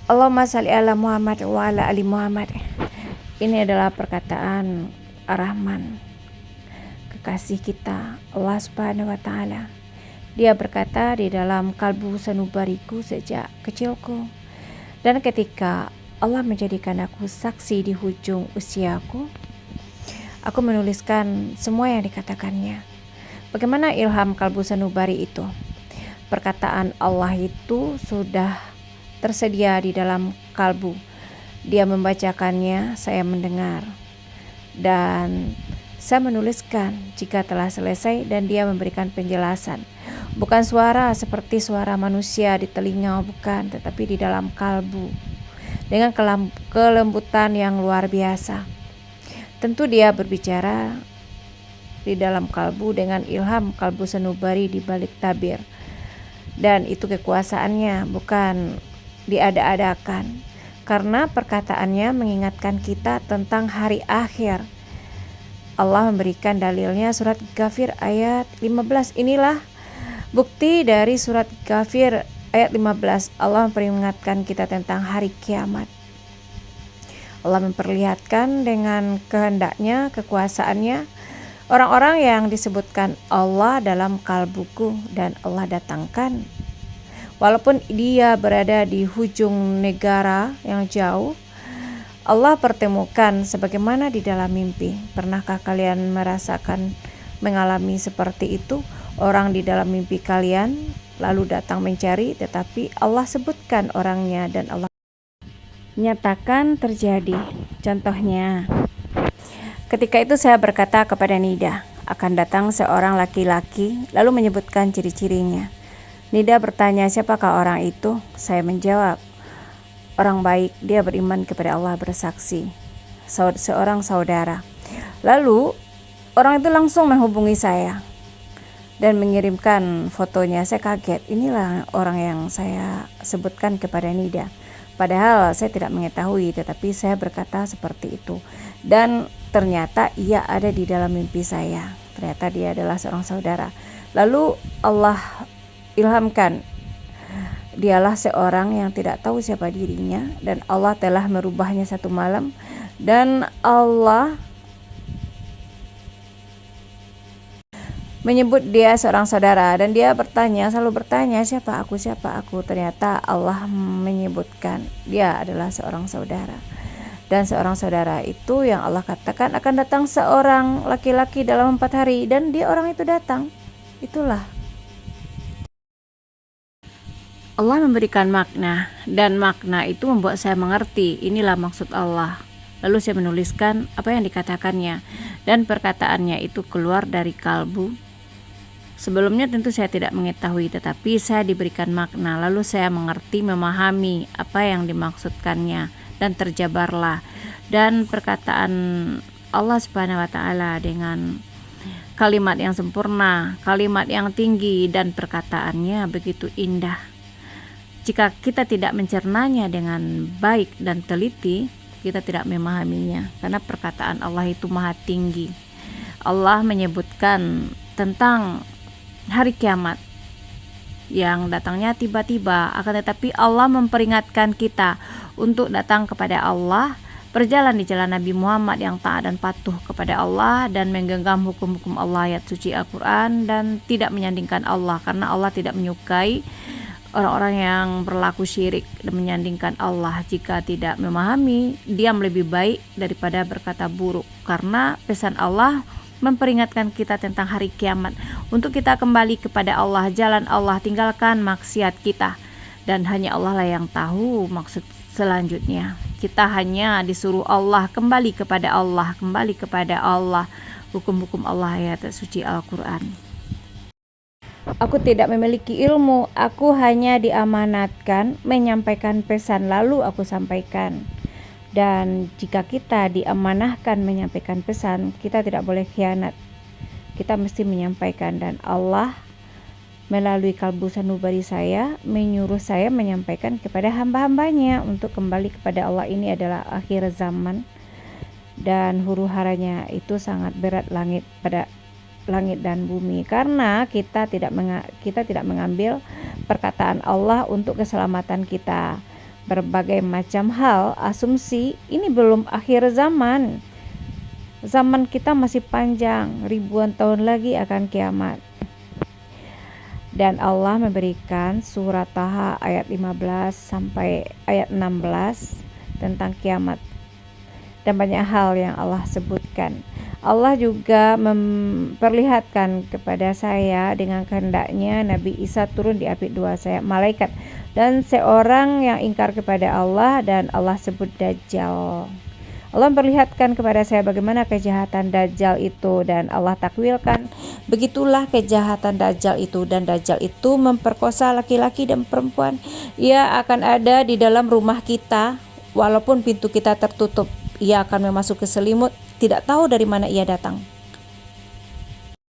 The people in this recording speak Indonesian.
Allahumma shalli ala Muhammad wa ala ali Muhammad. Ini adalah perkataan Ar-Rahman, kekasih kita, Allah Subhanahu wa Ta'ala. Dia berkata di dalam kalbu sanubariku sejak kecilku, dan ketika Allah menjadikan aku saksi di hujung usiaku, aku menuliskan semua yang dikatakannya. Bagaimana ilham kalbu sanubari itu? Perkataan Allah itu sudah tersedia di dalam kalbu. Dia membacakannya, saya mendengar, dan saya menuliskan jika telah selesai, dan dia memberikan penjelasan. Bukan suara seperti suara manusia di telinga, bukan, tetapi di dalam kalbu dengan kelembutan yang luar biasa. Tentu dia berbicara di dalam kalbu dengan ilham kalbu sanubari di balik tabir, dan itu kekuasaannya, bukan diada-adakan, karena perkataannya mengingatkan kita tentang hari akhir. Allah memberikan dalilnya surat Ghafir ayat 15. Inilah bukti dari surat Ghafir ayat 15. Allah memperingatkan kita tentang hari kiamat. Allah memperlihatkan dengan kehendaknya, kekuasaannya, orang-orang yang disebutkan Allah dalam kalbuku, dan Allah datangkan. Walaupun dia berada di hujung negara yang jauh, Allah pertemukan sebagaimana di dalam mimpi. Pernahkah kalian mengalami seperti itu? Orang di dalam mimpi kalian lalu datang mencari, tetapi Allah sebutkan orangnya dan Allah nyatakan terjadi. Contohnya, ketika itu saya berkata kepada Nida, akan datang seorang laki-laki, lalu menyebutkan ciri-cirinya. Nida bertanya, siapakah orang itu? Saya menjawab, orang baik, dia beriman kepada Allah, bersaksi, seorang saudara. Lalu orang itu langsung menghubungi saya dan mengirimkan fotonya. Saya kaget, inilah orang yang saya sebutkan kepada Nida. Padahal saya tidak mengetahui, tetapi saya berkata seperti itu. Dan ternyata ia ada di dalam mimpi saya. Ternyata dia adalah seorang saudara. Lalu Allah ilhamkan, dialah seorang yang tidak tahu siapa dirinya, dan Allah telah merubahnya satu malam, dan Allah menyebut dia seorang saudara, dan dia selalu bertanya, siapa aku. Ternyata Allah menyebutkan dia adalah seorang saudara, dan seorang saudara itu yang Allah katakan akan datang seorang laki-laki dalam 4 hari, dan dia orang itu datang. Itulah Allah memberikan makna, dan makna itu membuat saya mengerti, inilah maksud Allah. Lalu saya menuliskan apa yang dikatakannya, dan perkataannya itu keluar dari kalbu. Sebelumnya tentu saya tidak mengetahui, tetapi saya diberikan makna, lalu saya mengerti, memahami apa yang dimaksudkannya, dan terjabarlah. Dan perkataan Allah Subhanahu wa Ta'ala dengan kalimat yang sempurna, kalimat yang tinggi, dan perkataannya begitu indah. Jika kita tidak mencernanya dengan baik dan teliti, kita tidak memahaminya, karena perkataan Allah itu maha tinggi. Allah menyebutkan tentang hari kiamat yang datangnya tiba-tiba, akan tetapi Allah memperingatkan kita untuk datang kepada Allah, berjalan di jalan Nabi Muhammad yang taat dan patuh kepada Allah, dan menggenggam hukum-hukum Allah, ayat suci Al-Quran, dan tidak menyandingkan Allah, karena Allah tidak menyukai orang-orang yang berlaku syirik dan menyandingkan Allah. Jika tidak memahami, diam lebih baik daripada berkata buruk, karena pesan Allah memperingatkan kita tentang hari kiamat, untuk kita kembali kepada Allah, jalan Allah, tinggalkan maksiat kita, dan hanya Allah lah yang tahu maksud selanjutnya. Kita hanya disuruh Allah, kembali kepada Allah, hukum-hukum Allah, ayat suci Al-Quran. Aku tidak memiliki ilmu, aku hanya diamanatkan menyampaikan pesan, lalu aku sampaikan. Dan jika kita diamanahkan menyampaikan pesan, kita tidak boleh khianat, kita mesti menyampaikan. Dan Allah melalui kalbu sanubari saya menyuruh saya menyampaikan kepada hamba-hambanya untuk kembali kepada Allah. Ini adalah akhir zaman, dan huru haranya itu sangat berat pada langit dan bumi, karena kita tidak mengambil perkataan Allah untuk keselamatan kita. berbagai macam hal, asumsi ini belum akhir zaman. Zaman kita masih panjang, ribuan tahun lagi akan kiamat. Dan Allah memberikan surat Taha ayat 15 sampai ayat 16 tentang kiamat. Dan banyak hal yang Allah sebutkan. Allah juga memperlihatkan kepada saya dengan kehendaknya Nabi Isa turun di apit dua sayap malaikat dan seorang yang ingkar kepada Allah, dan Allah sebut Dajjal. Allah memperlihatkan kepada saya bagaimana kejahatan Dajjal itu, dan Allah takwilkan begitulah kejahatan Dajjal itu, dan Dajjal itu memperkosa laki-laki dan perempuan. Ia akan ada di dalam rumah kita walaupun pintu kita tertutup. Ia akan memasuki selimut, tidak tahu dari mana ia datang.